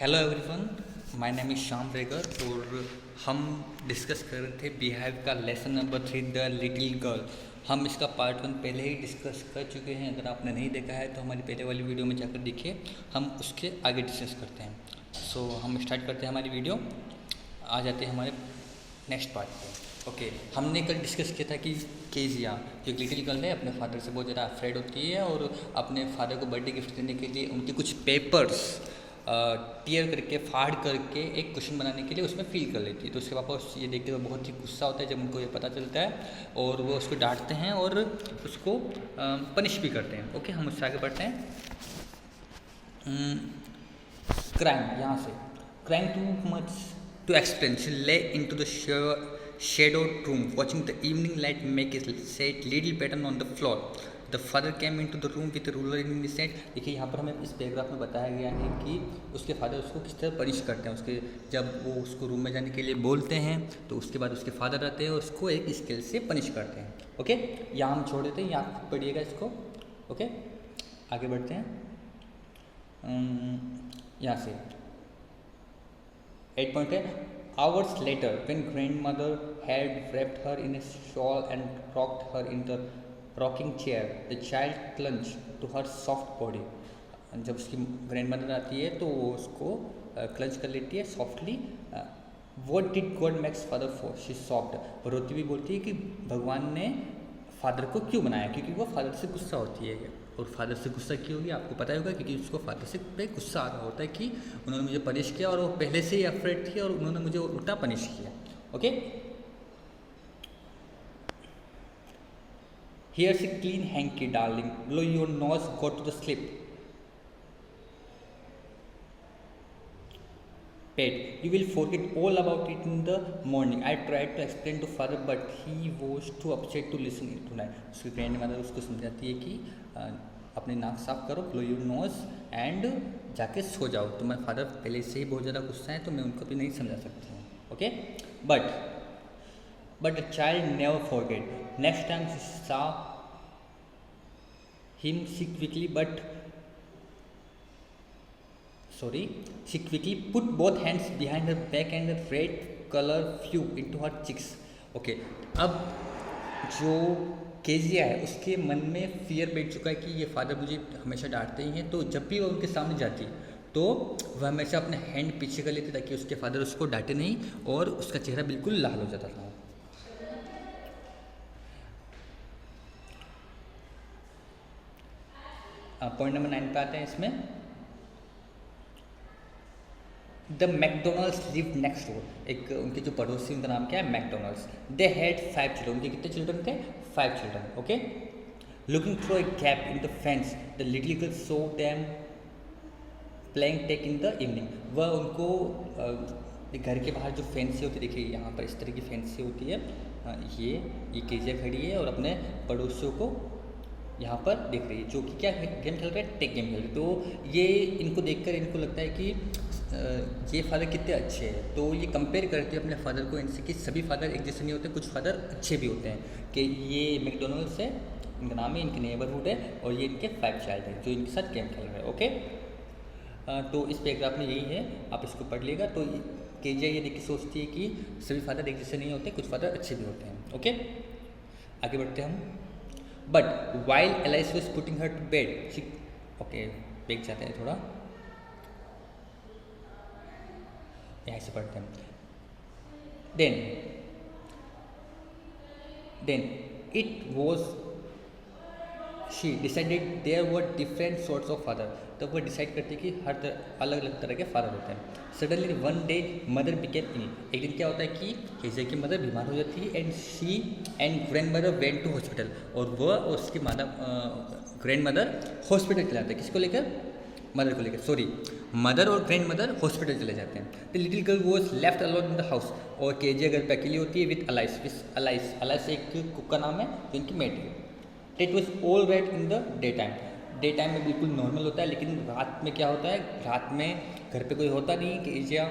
Hello everyone, my name is Shyam Regar और हम discuss कर रहे थे बिहेव का lesson number 3 the little girl. हम इसका पार्ट 1 पहले ही डिस्कस कर चुके हैं। अगर आपने नहीं देखा है तो हमारी पहले वाली वीडियो में जाकर देखिए, हम उसके आगे डिस्कस करते हैं। सो हम स्टार्ट करते हैं हमारी वीडियो। आ जाते हैं हमारे नेक्स्ट पार्ट पे। ओके, हमने कल डिस्कस किया था कि केजिया जो लिटिल गर्ल है अपने फादर से बहुत ज़्यादा अफ्रेड होती है और अपने फादर को बर्थडे गिफ्ट देने के लिए उनके कुछ पेपर्स टीयर करके फाड़ करके एक क्वेश्चन बनाने के लिए उसमें फिल कर लेती है। तो उसके पापा ये देखते हुए बहुत ही गुस्सा होता है जब उनको ये पता चलता है और वो उसको डांटते हैं और उसको पनिश भी करते हैं। ओके, हम उससे आगे बढ़ते हैं। क्राइम, यहाँ से crime too much to explain, she lay into the shadowed room watching the evening light make a set little pattern on the floor. The father came into the room with a ruler in his hand. देखिए यहाँ पर हमें इस paragraph में बताया गया है कि उसके फादर उसको किस तरह पनिश करते हैं। उसके जब वो उसको रूम में जाने के लिए बोलते हैं तो उसके बाद उसके फादर आते हैं और उसको एक स्केल से पनिश करते हैं। ओके, यहाँ हम छोड़ देते हैं, यहाँ आप पढ़िएगा इसको। ओके, आगे बढ़ते हैं। यहाँ से 8 पॉइंट है। Hours later, when grandmother had wrapped her in a shawl and rocked her in the rocking chair, the child clung to her soft body. जब उसकी ग्रैंडमदर आती है तो वो उसको क्लच कर लेती है softly. What did God makes father for? She sobbed. और रोती भी बोलती है कि भगवान ने फादर को क्यों बनाया, क्योंकि वो फादर से गुस्सा होती है। और फादर से गुस्सा क्यों होगी आपको पता होगा, क्योंकि उसको फादर से पे गुस्सा आ रहा होता है कि उन्होंने मुझे पनिश किया और वो पहले से ही अफ्रेड थी और उन्होंने मुझे उल्टा पनिश किया। Okay, here's a clean hanky darling, blow your nose, go to the sleep. Pet, you will forget all about it in the morning. I tried to explain to father, but he was too upset to listen tonight. उसकी grand mother उसको समझाती है कि अपने नाक साफ करो, blow your nose and जाके सो जाओ। तो मैं फादर पहले से ही बहुत ज़्यादा गुस्सा है तो मैं उनको भी नहीं समझा सकती हूँ। Okay, but the child never forget. Next time she saw him, she quickly put both hands behind her back and the red color flew into her cheeks. Okay, अब जो केजिया है उसके मन में फियर बैठ चुका है कि ये फादर मुझे हमेशा डांटते ही हैं। तो जब भी वो उनके सामने जाती तो वह हमेशा अपने हैंड पीछे कर लेती ताकि उसके फादर उसको डांटे नहीं और उसका चेहरा बिल्कुल लाल हो जाता था। पॉइंट नंबर 9 पे आते हैं। इसमें the McDonald's live next door, एक उनके जो पड़ोसी उनका नाम क्या है, मैकडोनल्ड्स। दे हैड 5 चिल्ड्रन, उनके कितने चिल्ड्रन थे, 5 children. Okay, looking through a gap in the fence the little girl saw them playing tag in the evening. वह उनको घर के बाहर जो फेंसी होती है, देखिए यहाँ पर इस तरह की फेंसी होती है, ये केजिया खड़ी है और अपने पड़ोसियों को यहाँ पर देख रही है जो कि क्या गेम खेल रहे हैं, टेक गेम खेल रहे हैं। तो ये इनको देखकर इनको लगता है कि ये फादर कितने अच्छे हैं। तो ये कंपेयर करते हैं अपने फादर को इनसे कि सभी फादर एक जैसे नहीं होते, कुछ फादर अच्छे भी होते हैं। कि ये मैकडोनल्ड्स है, इनका नाम है, इनके नेबरहुड है और ये इनके 5 चाइल्ड हैं जो इनके साथ गेम खेल रहे हैं। ओके, तो इस पैराग्राफ में यही है, आप इसको पढ़ लीजिएगा। तो केजिया ये देख के सोचती है कि सभी फादर एक जैसे नहीं होते, कुछ फादर अच्छे भी होते हैं। ओके, आगे बढ़ते हैं हम। But while Alice was putting her to bed, okay, bag जाते हैं थोड़ा, यहाँ से पढ़ते हैं। Then it was she decided there were different sorts of father. तो वो डिसाइड करती है कि हर अलग अलग तरह के फादर होते हैं। Suddenly one day mother became ill, एक दिन क्या होता है कि केजिया की मदर बीमार हो जाती है and she and grandmother went to hospital. और वह और उसकी ग्रैंड मदर हॉस्पिटल चले जाते हैं। किसको लेकर, मदर को लेकर, मदर और ग्रैंड मदर हॉस्पिटल चले जाते हैं। The little girl was left alone in the house, और केजिया घर पे अकेली होती है विथ अलाइस एक कुक का नाम है जो इनकी मेट है। It was all right in the day time में बिल्कुल नॉर्मल होता है, लेकिन रात में क्या होता है, रात में घर पे कोई होता नहीं केजिया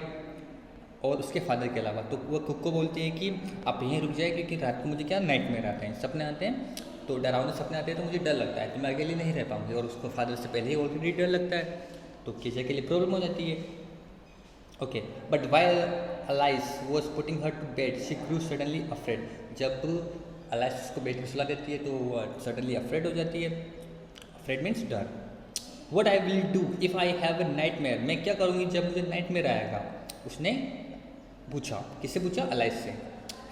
और उसके फादर के अलावा। तो वो कुक को बोलती है कि आप यहीं रुक जाए क्योंकि रात को मुझे क्या नाइटमेयर आते हैं, सपने आते हैं, तो डरावने सपने आते हैं, तो मुझे डर लगता है, तो मैं अकेले नहीं रह पाऊँगी। और उसको फादर से पहले ही ऑलरेडी डर लगता है, तो केजिया के लिए प्रॉब्लम हो जाती है। Okay, but while Alice was putting her to bed she grew suddenly afraid. जब अलाइस उसको बेड पर सुला देती है तो वो सडनली अफ्रेड हो जाती है। अफ्रेड मीन्स डर। What I will do if I have a night mayor, मैं क्या करूँगी जब मुझे नाइट मेयर आएगा। उसने पूछा, किससे पूछा? अलाइस से।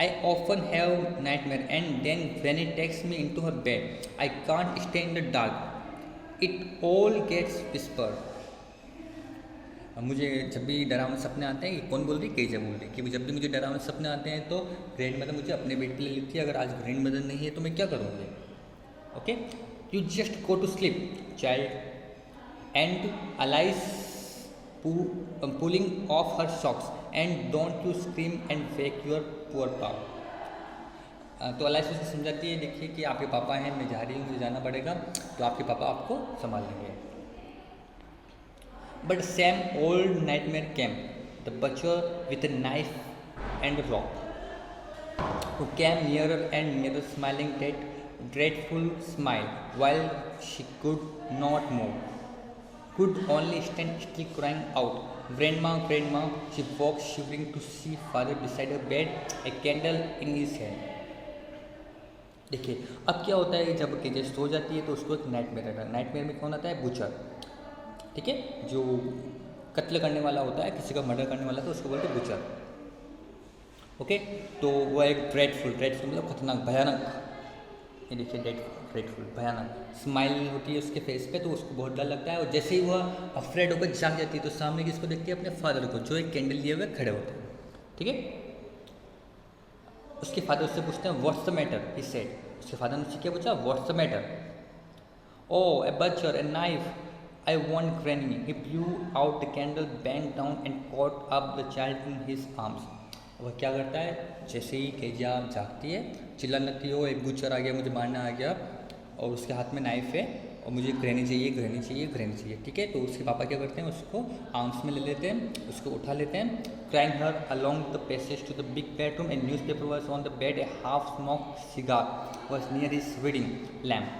I often have nightmare and then when it takes me in to her bed I can't stay in the dark it all gets whisper. मुझे जब भी डरावने सपने आते हैं, ये कौन बोल रही? केजा बोल रही कि जब भी मुझे डरावने सपने आते हैं तो ग्रैंड मदर मुझे अपने बेड पे ले लेती है। अगर आज ग्रैंड मदर नहीं है तो मैं क्या करूँगी? Okay, you just go to sleep child and Alice pulling off her socks and don't you scream and wake your poor pa. तो अलाइस उसे समझाती है, देखिए कि आपके पापा हैं, मैं जा रही हूँ, मुझे जाना पड़ेगा, तो आपके पापा आपको संभाल लेंगे। But same old nightmare came, the butcher with a knife and a rock, who came nearer and nearer, smiling that dreadful smile, while she could not move, could only stand still, crying out, "Grandma, Grandma!" She walked shivering to see father beside her bed, a candle in his hand. देखिए अब क्या होता है, जब KJ सो जाती है तो उसको एक नाइटमेयर आता है। नाइटमेयर में कौन आता है? बुचर, ठीक है, जो कत्ल करने वाला होता है, किसी का मर्डर करने वाला, तो उसको बोलते हैं बुचर। ओके, तो वो एक ड्रेडफुल मतलब खतरनाक, भयानक, ये देखिए ड्रेडफुल भयानक स्माइल होती है उसके फेस पे, तो उसको बहुत डर लगता है। और जैसे ही वह अफ्रेड होकर जाग जाती है तो सामने किसको देखती है? अपने फादर को, जो एक कैंडल लिए हुए खड़े होते हैं। ठीक है, उसके फादर उससे पूछते हैं what's the matter, he said. उसके फादर ने उससे क्या पूछा? What's the matter? Oh a butcher, a knife, I want Granny. He blew out the candle, bent down and caught up the child in his arms. वह क्या करता है? जैसे ही केजिया जागती है, चिल्लाने लगती है, एक बुचर आ गया, मुझे मारना आ गया, और उसके हाथ में नाइफ है और मुझे ग्रैनी चाहिए, ग्रैनी चाहिए, ग्रैनी चाहिए। ठीक है, तो उसके पापा क्या करते हैं? उसको आर्म्स में ले लेते हैं, उसको उठा लेते हैं, crying her along the passage to the big bedroom. A newspaper was on the bed, a half-smoked cigar was near his reading lamp.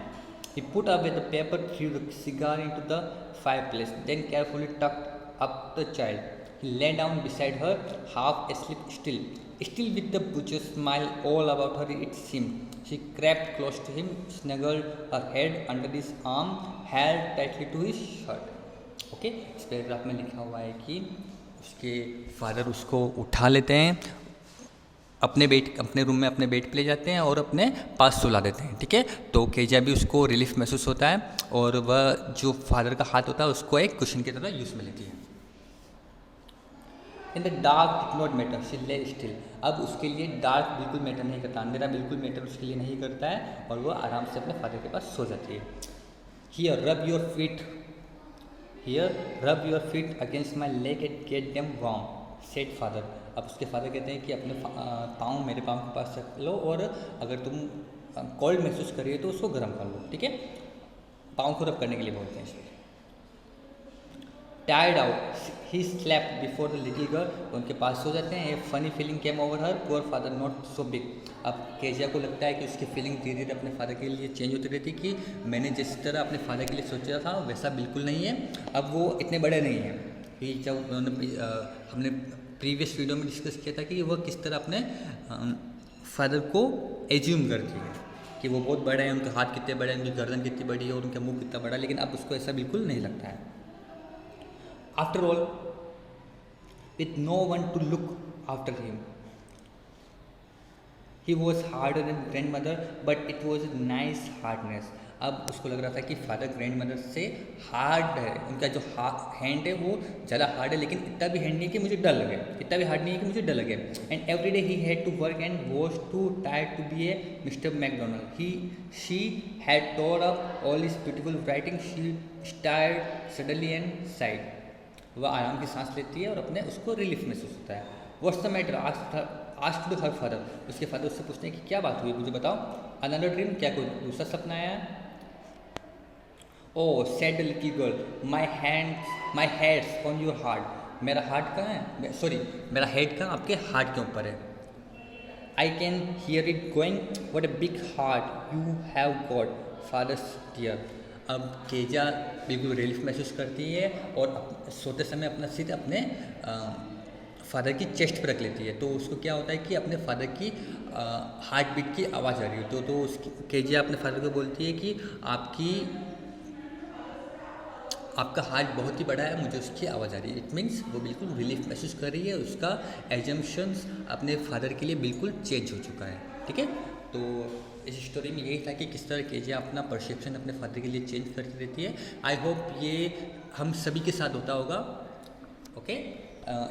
He put away the paper, threw the cigar into the fireplace, then carefully tucked up the child. He lay down beside her, half asleep still with the butcher's smile all about her, it seemed. She crept close to him, snuggled her head under his arm, held tightly to his shirt. Okay, इस paragraph में लिखा हुआ है कि उसके father उसको उठा लेते हैं, अपने रूम में अपने बेड पे ले जाते हैं और अपने पास सुला देते हैं। ठीक है, तो केजिया भी उसको रिलीफ महसूस होता है और वह जो फादर का हाथ होता है उसको एक कुशन की तरह यूज़ में लेती है। इन the dark did not matter, she ले स्टिल। अब उसके लिए डार्क बिल्कुल मैटर नहीं करता, अंधेरा बिल्कुल मैटर उसके लिए नहीं करता है और वह आराम से अपने फादर के पास सो जाती है। Here rub your feet against my leg and get them warm, said father. अब उसके फादर कहते हैं कि अपने पाँव मेरे पाँव के पास रख लो और अगर तुम कोल्ड महसूस करिए तो उसको गर्म कर लो। ठीक है, पाँव को रब करने के लिए बोलते हैं इसलिए। Tired out he slept before the little girl, उनके पास सो जाते हैं। ए funny feeling came over her, poor father not so big. अब केजिया को लगता है कि उसकी फीलिंग धीरे धीरे अपने फादर के लिए चेंज होती रहती कि मैंने जिस तरह अपने फादर के लिए सोचा था वैसा बिल्कुल नहीं है, अब वो इतने बड़े नहीं हैं। कि जब हमने प्रीवियस वीडियो में डिस्कस किया था कि वह किस तरह अपने फादर को एज्यूम करती है कि वो बहुत बड़े हैं, उनके हाथ कितने बड़े हैं, उनकी गर्दन कितनी बड़ी है और उनका मुंह कितना बड़ा है, लेकिन अब उसको ऐसा बिल्कुल नहीं लगता है। After all with no one to look after him, he was harder than grandmother but it was a nice hardness. अब उसको लग रहा था कि फादर ग्रैंड मदर से हार्ड है, उनका जो हैंड है वो ज़्यादा हार्ड है, लेकिन इतना भी हैंड नहीं है कि मुझे डर लगे, इतना भी हार्ड नहीं है कि मुझे डर लगे। And every day he had to work and was too tired to be a mister McDonald. She had tore up all his beautiful writing, she stared suddenly and sighed. वह आराम की सांस लेती है और अपने उसको रिलीफ महसूस होता है। What's the matter, asked her father. उसके फादर उससे पूछते हैं कि क्या बात हुई, मुझे बताओ। अनदर ड्रीम, क्या कोई दूसरा सपना आया है? Oh said the little girl, my head's on your heart. मेरा हार्ट कहाँ है, सॉरी मेरा हेड कहाँ, आपके हार्ट के ऊपर है। I can hear it going, what a big heart you have got father's dear. अब केजिया बिल्कुल रिलीफ महसूस करती है और सोते समय अपना सिर अपने फादर की चेस्ट पर रख लेती है, तो उसको क्या होता है कि अपने फादर की हार्ट बीट की आवाज़ आ रही हो, तो उसकी केजिया अपने फादर को बोलती है कि आपका हार्ट बहुत ही बड़ा है, मुझे उसकी आवाज़ आ रही है। इट मीन्स वो बिल्कुल रिलीफ महसूस कर रही है, उसका एजम्पशंस अपने फादर के लिए बिल्कुल चेंज हो चुका है। ठीक है, तो इस स्टोरी में यही था कि किस तरह केजिया अपना परसेप्शन अपने फादर के लिए चेंज करती रहती है। आई होप ये हम सभी के साथ होता होगा। ओके,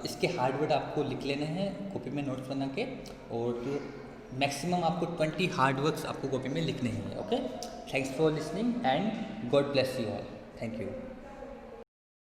इसके हार्ड वर्ड आपको लिख लेने हैं कॉपी में नोट्स बना के, और मैक्सिमम आपको 20 हार्ड वर्क्स आपको कॉपी में लिखने हैं। Okay, thanks for listening and God bless you all. Thank you.